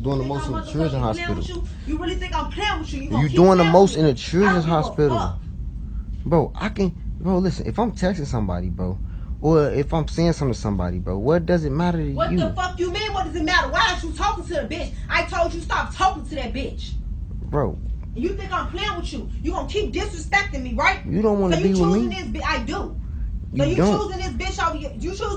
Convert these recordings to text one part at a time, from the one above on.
doing the most in the children's hospital. You really think I'm playing with you? You doing the most in the children's hospital. Bro, bro, listen, if I'm texting somebody, bro, or if I'm saying something to somebody, bro, what does it matter to you? What the fuck you mean, what does it matter? Why aren't you talking to the bitch? I told you stop talking to that bitch. Bro. You think I'm playing with you? You gonna keep disrespecting me, right? You don't want to be with me? So you choosing this bitch? I do. So you choosing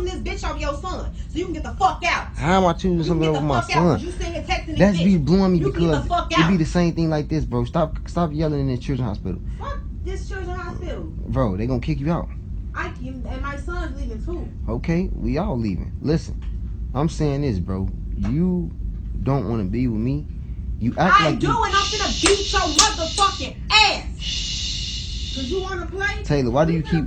this bitch over your son, so you can get the fuck out. How am I choosing something over my son? You sitting here texting this That's bitch. be blowing me you because it be the same thing like this, bro. Stop yelling in the children's hospital. Fuck this children's hospital. Bro, they gonna kick you out. And my son's leaving too. Okay, we all leaving. Listen, I'm saying this, bro. You don't want to be with me. You act like I do, and I'm finna beat your motherfucking ass. Cause you wanna play? Taylor, why do you keep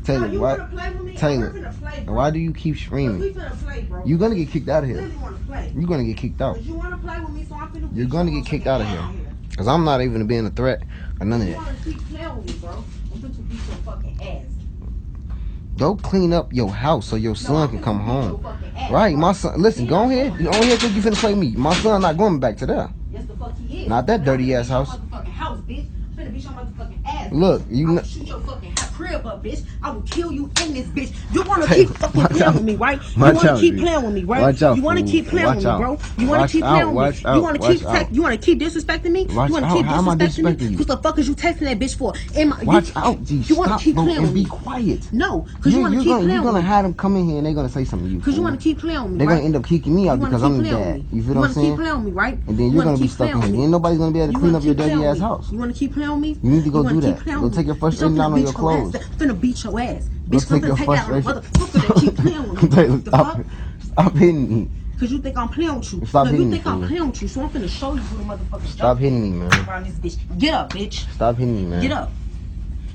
Taylor, you why wanna play with me? Taylor, play, why do you keep screaming? We finna play, bro. You're gonna get kicked out of here. Wanna play. You're gonna get kicked out. Cause you wanna play with me, so I'm finna You're gonna get kicked out of here. Cause I'm not even being a threat or none of that. You wanna keep playing with me, bro? I'm finna beat your fucking ass. Go clean up your house so your son can come home. Right, my son. Listen, go ahead. You only think you finna play me. My son not going back to there. Yes, the fuck he is. Not that dirty ass house. Bitch. I'm finna beat your motherfucking ass. Look, you know. Shoot your fucking crib up, bitch. I will kill you in this bitch. You wanna keep fucking playing with me, right? You wanna keep playing with me, right? You wanna keep playing with me, bro. You wanna keep playing with me. You wanna keep disrespecting me? You wanna keep disrespecting me? What the fuck is you texting that bitch for? Watch out, G. You wanna keep playing with me? Be quiet. No, cause you wanna keep playing with me. You're gonna have them come in here and they're gonna say something to you. Cause you wanna keep playing with me. They're gonna end up kicking me out because I'm the dad. You feel what I'm saying? You wanna keep playing with me, right? And then you're gonna be stuck in here. Ain't nobody gonna be able to clean up your dirty ass house. You wanna keep playing with me? You need to go do that. Go take your frustration out on your clothes. Finna beat your ass. Bitch, I'm finna take it out on the motherfucker that keep playing with me. Stop hitting me. Cause you think I'm playing with you. Stop hitting me. You think I'm playing with you, so I'm finna show you who the motherfucker. Stop hitting me, man. Around this bitch. Get up, bitch. Stop hitting me, man. Get up.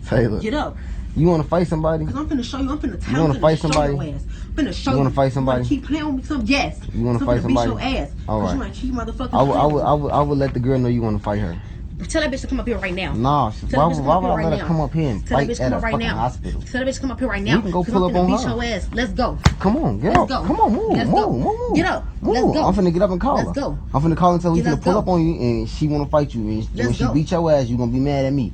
Taylor. Get up. You wanna fight somebody? Cause I'm finna show you. I'm finna tell you. Wanna fight somebody? I'm finna show you. You wanna fight somebody? You wanna keep playing with me? Yes. You wanna fight somebody? Beat your ass. All right. You wanna keep motherfuckers. I would let the girl know you wanna fight her. Tell that bitch to come up here right now. Nah, why would I let her come up here and fight at a fucking hospital? Tell that bitch to come up here right now. We can go pull up on her. Beat your ass. Let's go. Come on, get up. Come on, move. Get up. Let's go. I'm finna get up and call her. Let's go. I'm finna call her and tell her we finna pull up on you and she wanna fight you. And when she beat your ass, you gonna be mad at me.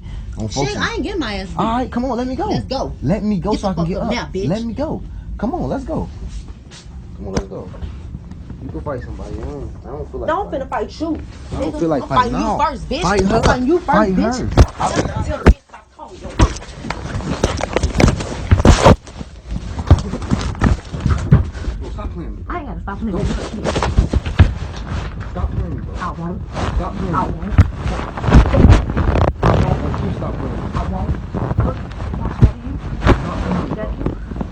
Shit, I ain't getting my ass beat. Alright, come on, let me go. Let's go. Let me go so I can get up. Now, bitch. Let me go. Come on, let's go. Come on, let's go. You can fight somebody. I don't feel like I'm finna fight you. I don't feel like fighting you first, bitch. Fight her. Fight you first, fight bitch. Her. Tell the bitch stop calling your phone. Stop playing me. I ain't gotta stop playing with you. Stop playing me, bro. I won't. Stop playing me. I won't. You stop playing me. I won't. Look,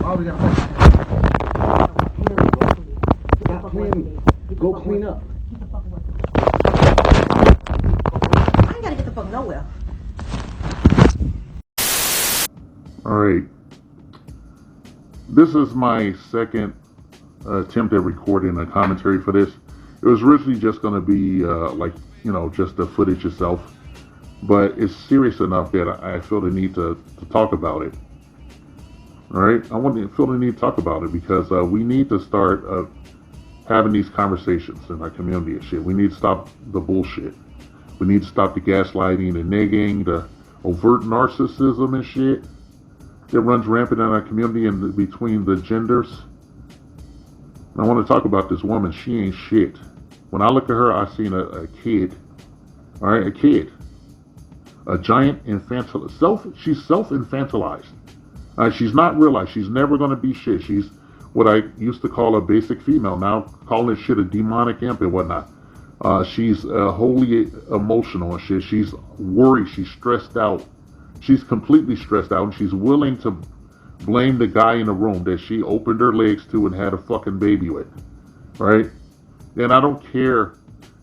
Why we got Stop playing me. Go clean up. Get the fuck away. I ain't gotta get the fuck nowhere. Alright. This is my second attempt at recording a commentary for this. It was originally just going to be just the footage itself. But it's serious enough that I feel the need to talk about it. Alright? I feel the need to talk about it because we need to start having these conversations in our community and shit. We need to stop the bullshit. We need to stop the gaslighting, the negging, the overt narcissism and shit that runs rampant in our community and between the genders. And I want to talk about this woman. She ain't shit. When I look at her, I seen a kid. Alright, a kid. A giant she's self-infantilized. She's not realized. She's never going to be shit. She's what I used to call a basic female. Now calling shit a demonic imp and whatnot. She's wholly emotional and shit. She's worried. She's stressed out. She's completely stressed out. And she's willing to blame the guy in the room that she opened her legs to and had a fucking baby with. Right? And I don't care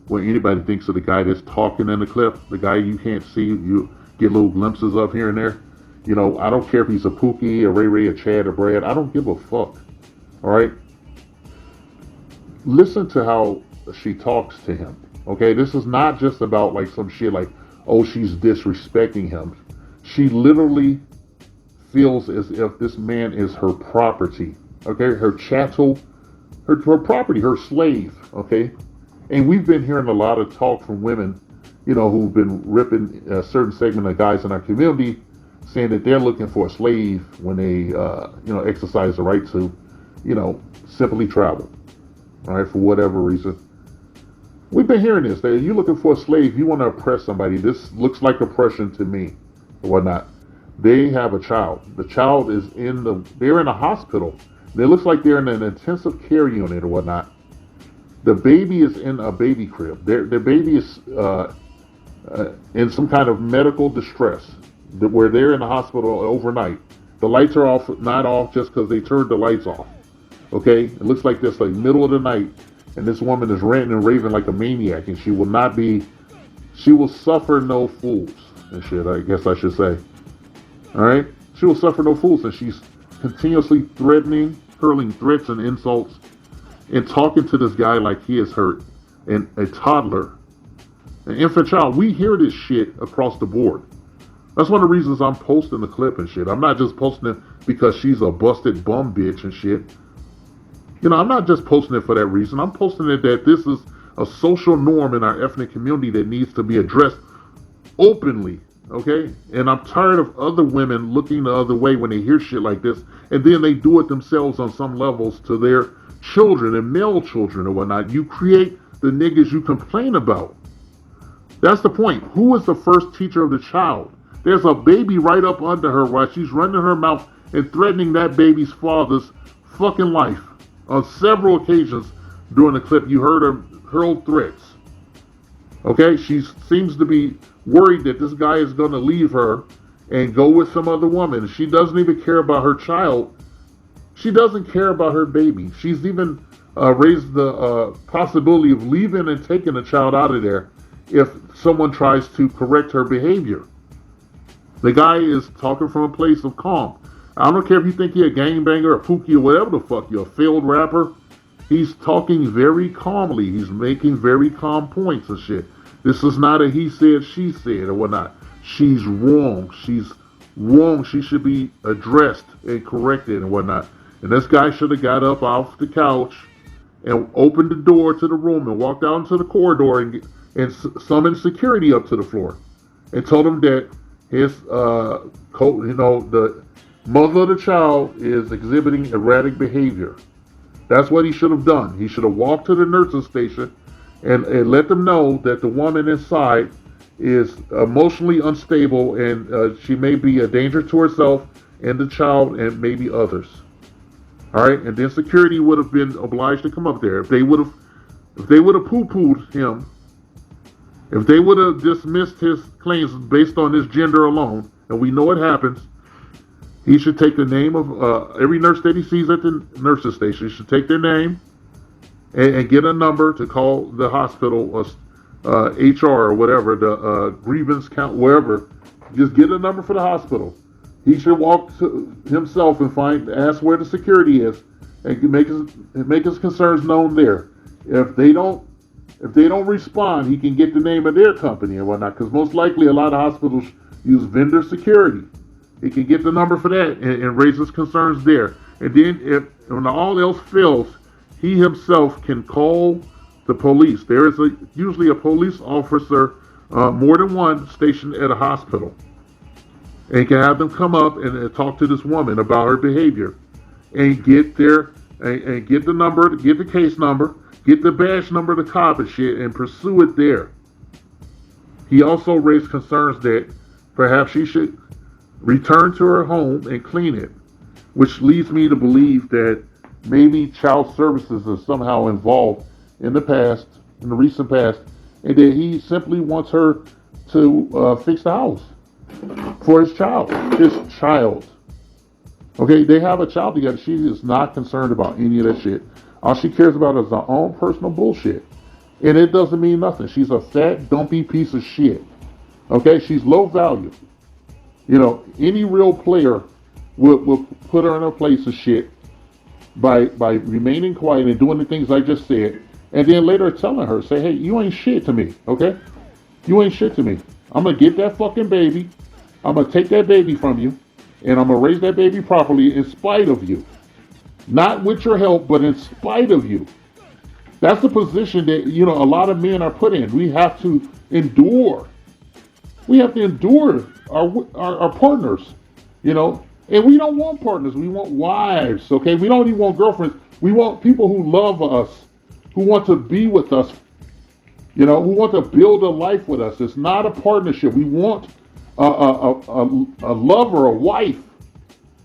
what anybody thinks of the guy that's talking in the clip. The guy you can't see. You get little glimpses of here and there. You know, I don't care if he's a Pookie, a Ray Ray, a Chad, a Brad. I don't give a fuck. Alright? Listen to how she talks to him. Okay? This is not just about like some shit like, oh, she's disrespecting him. She literally feels as if this man is her property. Okay? Her chattel, her property, her slave. Okay? And we've been hearing a lot of talk from women, who've been ripping a certain segment of guys in our community, saying that they're looking for a slave when they, exercise the right to, simply travel, all right, for whatever reason. We've been hearing this. That you're looking for a slave, you want to oppress somebody. This looks like oppression to me, or whatnot. They have a child. The child is they're in a hospital. It looks like they're in an intensive care unit or whatnot. The baby is in a baby crib. Their baby is in some kind of medical distress, where they're in the hospital overnight. The lights are off, not off just because they turned the lights off. Okay, it looks like this, like middle of the night, and this woman is ranting and raving like a maniac, and she will suffer no fools and shit. I guess I should say. All right, she will suffer no fools, and she's continuously hurling threats and insults, and talking to this guy like he is hurt, and a toddler, an infant child. We hear this shit across the board. That's one of the reasons I'm posting the clip and shit. I'm not just posting it because she's a busted bum bitch and shit. I'm not just posting it for that reason. I'm posting it that this is a social norm in our ethnic community that needs to be addressed openly, okay? And I'm tired of other women looking the other way when they hear shit like this, and then they do it themselves on some levels to their children and male children or whatnot. You create the niggas you complain about. That's the point. Who is the first teacher of the child? There's a baby right up under her while she's running her mouth and threatening that baby's father's fucking life. On several occasions during the clip, you heard her hurl threats. Okay, she seems to be worried that this guy is going to leave her and go with some other woman. She doesn't even care about her child. She doesn't care about her baby. She's even raised the possibility of leaving and taking the child out of there if someone tries to correct her behavior. The guy is talking from a place of calm. I don't care if you think you're a gangbanger, a pookie, or whatever the fuck, you're a failed rapper. He's talking very calmly. He's making very calm points and shit. This is not a he said, she said, or whatnot. She's wrong. She's wrong. She should be addressed and corrected and whatnot. And this guy should have got up off the couch and opened the door to the room and walked out into the corridor and summoned security up to the floor and told him that his, the mother of the child is exhibiting erratic behavior. That's what he should have done. He should have walked to the nursing station and let them know that the woman inside is emotionally unstable and she may be a danger to herself and the child and maybe others. All right, and then security would have been obliged to come up there. If they would have poo-pooed him, if they would have dismissed his claims based on his gender alone, and we know it happens, he should take the name of every nurse that he sees at the nurse's station. He should take their name and get a number to call the hospital, HR or whatever, the grievance count, wherever. Just get a number for the hospital. He should walk to himself and ask where the security is, and make his concerns known there. If they don't respond, he can get the name of their company and whatnot. Because most likely, a lot of hospitals use vendor security. He can get the number for that and raise his concerns there. And then, when all else fails, he himself can call the police. There is usually a police officer, more than one, stationed at a hospital. And can have them come up and talk to this woman about her behavior, and get get the number, get the case number, get the badge number of the cop and shit, and pursue it there. He also raised concerns that perhaps she should return to her home and clean it, which leads me to believe that maybe child services is somehow involved in the recent past, and that he simply wants her to fix the house for his child. Okay, they have a child together. She is not concerned about any of that shit. All she cares about is her own personal bullshit. And it doesn't mean nothing. She's a fat, dumpy piece of shit. Okay, she's low value. Any real player will put her in a place of shit by remaining quiet and doing the things I just said, and then later telling her, say, hey, you ain't shit to me, okay? You ain't shit to me. I'm going to get that fucking baby. I'm going to take that baby from you, and I'm going to raise that baby properly in spite of you. Not with your help, but in spite of you. That's the position that, you know, a lot of men are put in. We have to endure. We have to endure our partners, you know. And we don't want partners. We want wives, okay? We don't even want girlfriends. We want people who love us, who want to be with us, you know, who want to build a life with us. It's not a partnership. We want a lover, a wife,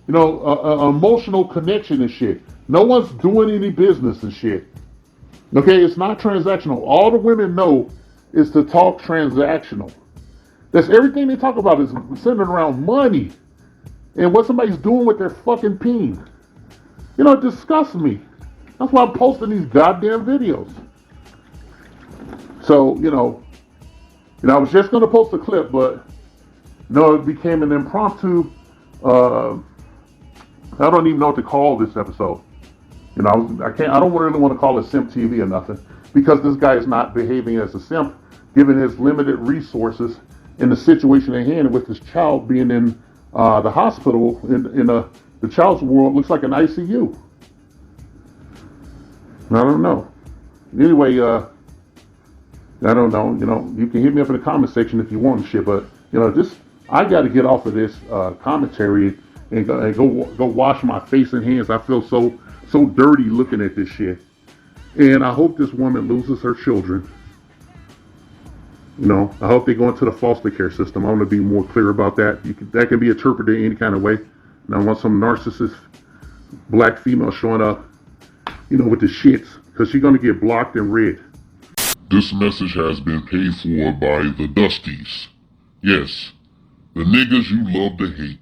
you know, a emotional connection and shit. No one's doing any business and shit. Okay, it's not transactional. All the women know is to talk transactional. That's everything they talk about is centered around money and what somebody's doing with their fucking peen. You know, it disgusts me. That's why I'm posting these goddamn videos. So, I was just gonna post a clip, but it became an impromptu. I don't even know what to call this episode. I can't. I don't really want to call it simp TV or nothing because this guy is not behaving as a simp, given his limited resources in the situation at hand with his child being in the hospital in the child's world looks like an ICU. I don't know. Anyway, I don't know. You can hit me up in the comment section if you want and shit, but I got to get off of this commentary and go wash my face and hands. I feel so dirty looking at this shit. And I hope this woman loses her children. I hope they go into the foster care system. I want to be more clear about that. That can be interpreted any kind of way. And I want some narcissist black female showing up, with the shits, because she's going to get blocked and red. This message has been paid for by the Dusties. Yes, the niggas you love to hate.